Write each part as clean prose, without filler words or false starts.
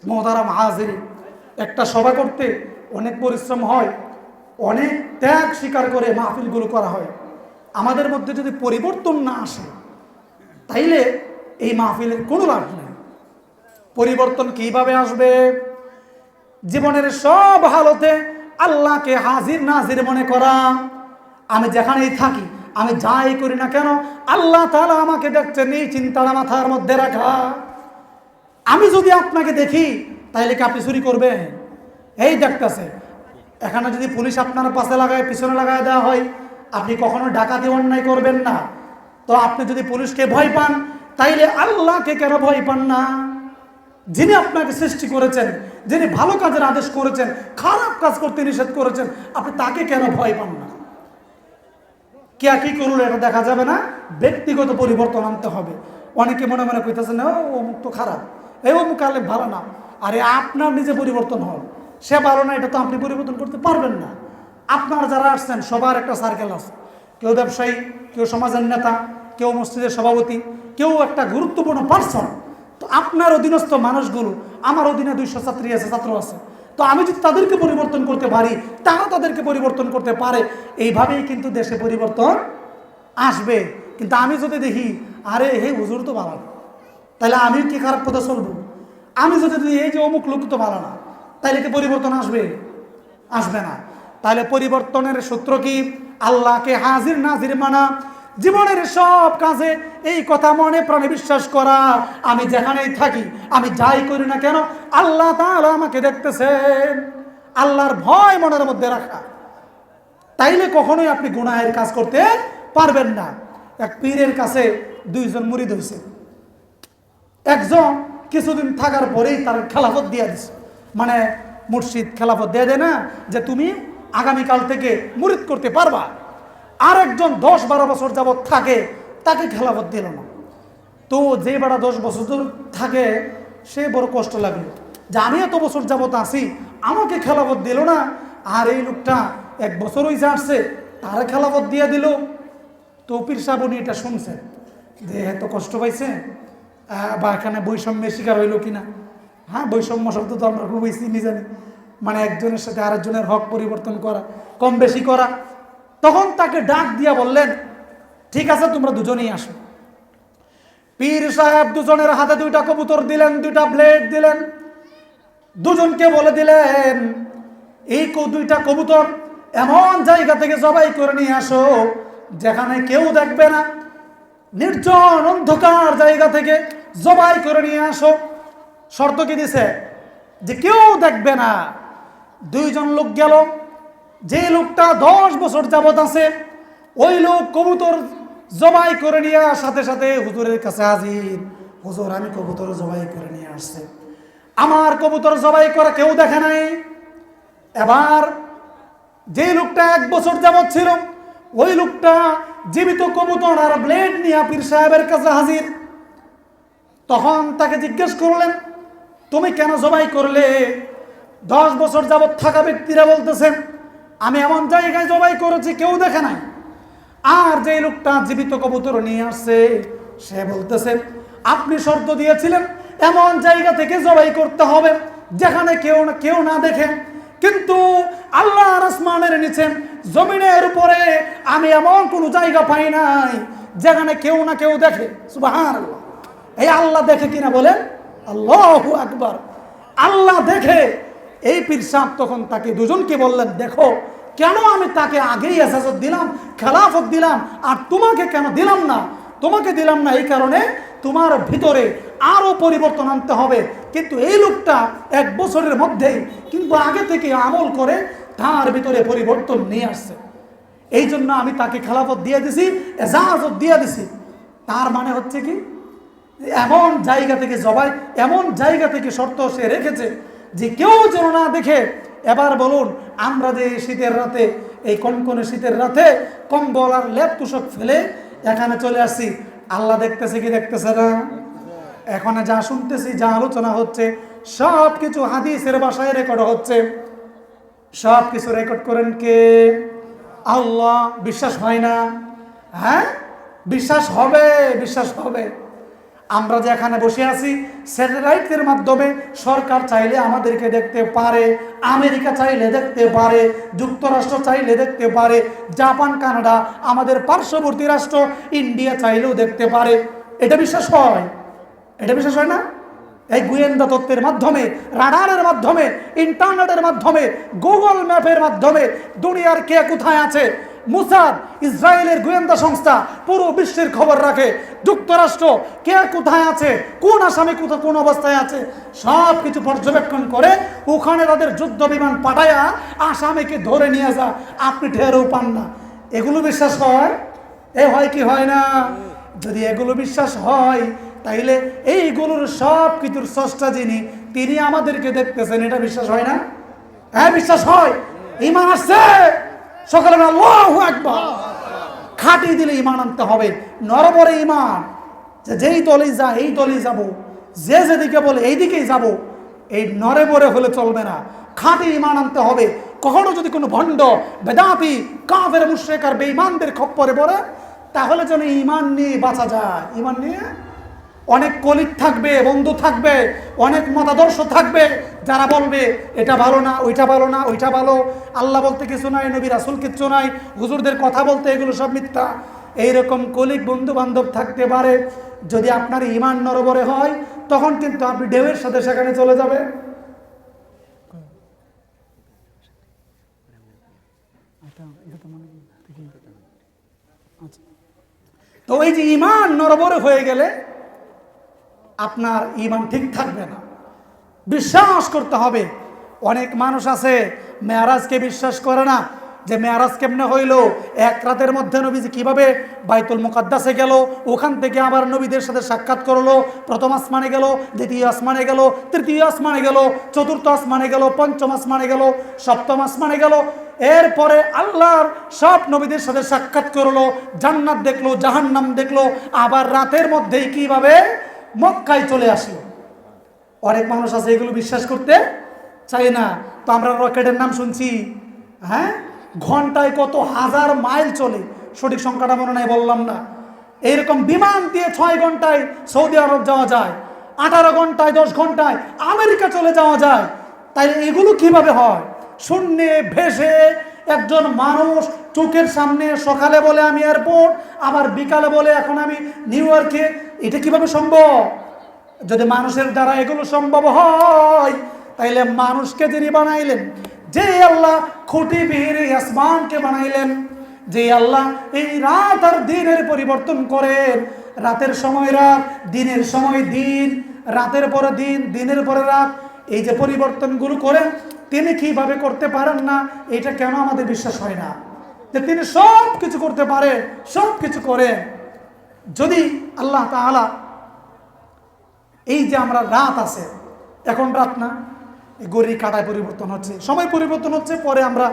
মোহতারাম হাজিরিন, একটা সভা করতে অনেক পরিশ্রম হয়, অনেক ত্যাগ স্বীকার করে মাহফিলগুলো করা হয়। আমাদের মধ্যে যদি পরিবর্তন না আসে তাইলে এই মাহফিলের কোনো লাভ নেই। পরিবর্তন কিভাবে আসবে? জীবনের সব হালতে আল্লাহকে হাজির নাজির মনে করা। আমি যেখানেই থাকি, আমি যাই করি না কেন, আল্লাহ তাআলা আমাকে দেখছেন, এই চিন্তাটা মাথার মধ্যে রাখা। আমি যদি আপনাকে দেখি তাহলে কি আপনি চুরি করবেন? এই দেখতেছে, এখানে যদি পুলিশ আপনার পাশে লাগায়, পিছনে লাগায় দেওয়া হয়, আপনি কখনো ডাকাতি অন্যায় করবেন না। তো আপনি যদি পুলিশকে ভয় পান, তাইলে আল্লাহকে কেন ভয় পান না? যিনি আপনাকে সৃষ্টি করেছেন, যিনি ভালো কাজের আদেশ করেছেন, খারাপ কাজ করতে নিষেধ করেছেন, আপনি তাকে কেন ভয় পান না? কে কি করলো এটা দেখা যাবে না, ব্যক্তিগত পরিবর্তন আনতে হবে। অনেকে মনে মনে কইতেছেন, ও অমুক তো খারাপ, এই অমুক আলেম ভালো না। আরে আপনার নিজে পরিবর্তন হন। সে ভালো না, এটা তো আপনি পরিবর্তন করতে পারবেন না। আপনারা যারা আসছেন সবার একটা সার্কেল আছে। কেউ ব্যবসায়ী, কেউ সমাজের নেতা, কেউ মসজিদের সভাপতি, কেউ একটা গুরুত্বপূর্ণ পার্সন। তো আপনার অধীনস্থ মানুষগুলো, আমার অধীনে 200 ছাত্রী আছে, ছাত্র আছে। তো আমি যদি তাদেরকে পরিবর্তন করতে পারি, তারা তাদেরকে পরিবর্তন করতে পারে, এইভাবেই কিন্তু দেশে পরিবর্তন আসবে। কিন্তু আমি যদি দেখি, আরে হে হুজুর তো ভালো না, তাহলে আমি কি খারাপ পথে চলবো? আমি যদি দেখি এই যে অমুক লোক তো ভালো না, তাহলে কি পরিবর্তন আসবে? আসবে না। তাহলে পরিবর্তনের সূত্র কি? আল্লাহকে হাজির নাজির মানা, জীবনের সব কাজে এই কথা মনে প্রাণে বিশ্বাস করা, আমি যেখানেই থাকি, আমি যাই করি না কেন, আল্লাহ তাআলা আমাকে দেখতেছেন। আল্লাহর ভয় মনের মধ্যে রাখা, তাইলে কখনোই আপনি গুনাহের কাজ করতে পারবেন না। এক পীরের কাছে 2 জন মুরিদ হয়েছে। একজন কিছুদিন থাকার পরেই তার খেলাফত দিয়ে দিছে, মানে মুর্শিদ খেলাফত দিয়ে দেয় না, যে তুমি আগামীকাল থেকে মুরিদ করতে পারবা। আর একজন 10-12 বছর যাবৎ থাকে, তাকে খেলাফত দিল না। তো যে বেড়া 10 বছর থাকে, সে বড় কষ্ট লাগলো যে আমি এত বছর যাবৎ আসি, আমাকে খেলাফত দিল না, আর এই লোকটা 1 বছর হইছে আসছে, তারা খেলাফত দিয়ে দিল। তো পীর সাহেব উনি এটা শুনছেন যে এত কষ্ট পাইছে, বা এখানে বৈষম্যের শিকার হইল কিনা। হ্যাঁ, বৈষম্য শব্দ তো আমরা খুবই চিনি জানি, মানে একজনের সাথে আরেকজনের হক পরিবর্তন করা, কম বেশি করা। তখন তাকে ডাক দিয়া বললেন, ঠিক আছে তোমরা দুজনেই আসো। পীর সাহেব দুজনের হাতে 2টা কবুতর দিলেন, 2টা ব্লেড দিলেন, দুজনকে বলে দিলেন, এই 2টা কবুতর এমন জায়গা থেকে জবাই করে নিয়ে আসো যেখানে কেউ দেখবে না, নির্জন অন্ধকার জায়গা থেকে জবাই করে নিয়ে আসো। শর্ত কি দিছে? যে কেউ দেখবে না। 2 জন লোক গেল। যে লোকটা 10 বছর যাবত আছে, ওই লোক কবুতর জবাই করে নিয়ে সাথে সাথে হুজুরের কাছে হাজির। হুজুর, আমি কবুতর জবাই করে নিয়ে আসছে, আমার কবুতর জবাই করা কেউ দেখে নাই। এবার যে লোকটা 1 বছর যাবত ছিল, ওই লোকটা জীবিত কবুতর আর ব্লেড নিয়ে পীর সাহেবের কাছে হাজির। তখন তাকে জিজ্ঞেস করলেন, তুমি কেন জবাই করলে? 10 বছর যাবত থাকা ব্যক্তিরা বলতেছেন, আমি এমন জায়গায় জবাই করেছি কেউ দেখে নাই। আর যে লোকটা জীবিত কবুতর নিয়ে আসছে, সে বলতেছে, আপনি শর্ত দিয়েছিলেন এমন জায়গা থেকে জবাই করতে হবে যেখানে কেউ না দেখে। কিন্তু আল্লাহর আসমানের নিচে, জমিনের উপরে আমি এমন কোনো জায়গা পাই নাই যেখানে কেউ না কেউ দেখে। সুবহানাল্লাহ। এই আল্লাহ দেখে কিনা বলেন? আল্লাহু আকবার। আল্লাহ দেখে। এই পীর সাহেব তখন তাকে দুজনকে বললেন, দেখো, কেন আমি তাকে আগেই ইজাজত দিলাম, খেলাফত দিলাম, আর তোমাকে কেন দিলাম না? তোমাকে দিলাম না এই কারণে তোমার ভিতরে আরো পরিবর্তন আনতে হবে। কিন্তু এই লোকটা 1 বছরের মধ্যেই কিন্তু আগে থেকে আমল করে তার ভিতরে পরিবর্তন নিয়ে আসছে। এই জন্য আমি তাকে খেলাফত দিয়ে দিছি, ইজাজত দিয়ে দিছি। তার মানে হচ্ছে কি, এমন জায়গা থেকে জবাই, এমন জায়গা থেকে শর্ত সে রেখেছে যে কেউ যেন না দেখে। এবার বলুন, আমরা যে শীতের রাতে, এই কনকনে শীতের রাতে কম্বল আর লেপ তুষক ফেলে এখানে চলে আসছি, আল্লাহ দেখতেছে কি দেখতেছে না? এখানে যা শুনতেছি, যা আলোচনা হচ্ছে, সব কিছু হাদিসের ভাষায় রেকর্ড হচ্ছে। সব কিছু রেকর্ড করেন কে? আল্লাহ। বিশ্বাস হয় না? হ্যাঁ, বিশ্বাস হবে, বিশ্বাস হবে। আমরা যে এখানে বসে আছি স্যাটেলাইটের মাধ্যমে সরকার চাইলে আমাদেরকে দেখতে পারে, আমেরিকা চাইলে দেখতে পারে, যুক্তরাষ্ট্র চাইলে দেখতে পারে, জাপান, কানাডা, আমাদের পার্শ্ববর্তী রাষ্ট্র ইন্ডিয়া চাইলেও দেখতে পারে। এটা বিশ্বাস হয়? এটা বিশ্বাস হয় না? এই গোয়েন্দা তত্ত্বের মাধ্যমে, রাডারের মাধ্যমে, ইন্টারনেটের মাধ্যমে, গুগল ম্যাপের মাধ্যমে দুনিয়ার কে কোথায় আছে, মোসাদ ইসরায়েলের গোয়েন্দা সংস্থা পুরো বিশ্বের খবর রাখে। যুক্তরাষ্ট্র কে কোথায় আছে, কোন আসামি কোন অবস্থায় আছে, সব কিছু পর্যবেক্ষণ করে ওখানে তাদের যুদ্ধ বিমান পাঠায়া আসামিকে ধরে নিয়ে যা, আপনি ঠেরও পান না। এগুলো বিশ্বাস হয়? এ হয় কি হয় না? যদি এগুলো বিশ্বাস হয় তাইলে এইগুলোর সব কিছুর স্রষ্টা যিনি, তিনি আমাদেরকে দেখতেছেন, এটা বিশ্বাস হয় না? হ্যাঁ, বিশ্বাস হয়। ঈমান আসছে, সকালে আল্লাহু আকবার খাটি দিলে ঈমান আনতে হবে। নরবরে ঈমান, যেই দলে যা এই দলেই যাব, যে যেদিকে বলে এই দিকেই যাব, এই নরবরে হলে চলবে না। খাঁটি ঈমান আনতে হবে। কখনো যদি কোনো ভণ্ড, বেদাতি, কাফের, মুশরিক আর বেঈমানদের খপ্পরে পড়ে, তাহলে যেন ঈমান নিয়ে বাঁচা যায়। ঈমান নিয়ে অনেক কলিগ থাকবে, বন্ধু থাকবে, অনেক মতাদর্শ থাকবে, যারা বলবে এটা ভালো না, ওইটা ভালো না, ওইটা ভালো, আল্লাহ বলতে কিছু নাই, নবী রাসূল কিছু নাই, হুজুরদের কথা বলতে এগুলো সব মিথ্যা। এইরকম কলিগ, বন্ধু বান্ধব থাকতে পারে। যদি আপনার ঈমান নরবরে হয়, তখন কিন্তু আপনি ঢেউয়ের সাথে সেখানে চলে যাবে। তো এই যে ঈমান নরবরে হয়ে গেলে আপনার ঈমান ঠিক থাকবে না। বিশ্বাস করতে হবে। অনেক মানুষ আছে মেরাজকে বিশ্বাস করে না, যে মেরাজ কেমনে হইল, এক রাতের মধ্যে নবীজি কিভাবে বাইতুল মুকাদ্দাসে গেল, ওখান থেকে আবার নবীদের সাথে সাক্ষাৎ করলো, প্রথম আসমানে গেল, দ্বিতীয় আসমানে গেল, তৃতীয় আসমানে গেল, চতুর্থ আসমানে গেল, পঞ্চম আসমানে গেল, সপ্তম আসমানে গেল, এরপরে আল্লাহর সব নবীদের সাথে সাক্ষাৎ করলো, জান্নাত দেখলো, জাহান্নাম দেখলো, আবার রাতের মধ্যেই কিভাবে মক্কায় চলে আসলো। অনেক মানুষ আছে এগুলো বিশ্বাস করতে চাই না। তো আমরা রকেটের নাম শুনছি, হ্যাঁ, ঘন্টায় কত হাজার মাইল চলে, সঠিক সংখ্যাটা মনে নাই, বললাম না। এইরকম বিমান দিয়ে 6 ঘন্টায় সৌদি আরব যাওয়া যায়, 18 ঘন্টায়, 10 ঘন্টায় আমেরিকা চলে যাওয়া যায়। তাই এগুলো কিভাবে হয়? শূন্যে ভেসে একজন মানুষ চোখের সামনে সকালে বলে আমি এয়ারপোর্ট, আবার বিকালে বলে এখন আমি নিউ ইয়র্কে। এটা কিভাবে সম্ভব? যদি মানুষের দ্বারা এগুলো সম্ভব হয়, তাইলে মানুষকে যিনি বানাইলেন, যে আল্লাহ খুঁটিবিহীন এই আসমানকে বানাইলেন, যে আল্লাহ এই রাত আর দিনের পরিবর্তন করেন, রাতের সময় রাত, দিনের সময় দিন, রাতের পরে দিন, দিনের পরে রাত, এই যে পরিবর্তনগুলো করেন, তিনি কিভাবে করতে পারেন না? এটা কেন আমাদের বিশ্বাস হয় না যে তিনি সব কিছু করতে পারে, সব কিছু করেন? যদি আল্লাহ তাআলা এই যে আমরা রাত আছে, এখন রাত না, ঘড়ি কাটায় পরিবর্তন হচ্ছে, সময় পরিবর্তন হচ্ছে, পরে আমরা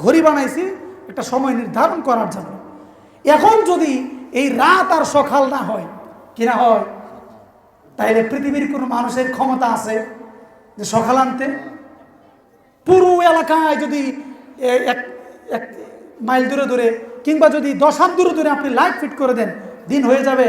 ঘড়ি বানাইছি একটা সময় নির্ধারণ করার জন্য। এখন যদি এই রাত আর সকাল না হয়, কি না হয়, তাইলে পৃথিবীর কোনো মানুষের ক্ষমতা আছে যে সকাল আনতে? পুরো এলাকায় যদি এক মাইল দূরে দূরে কিংবা যদি 10 হাত দূরে দূরে আপনি লাইট ফিট করে দেন, দিন হয়ে যাবে।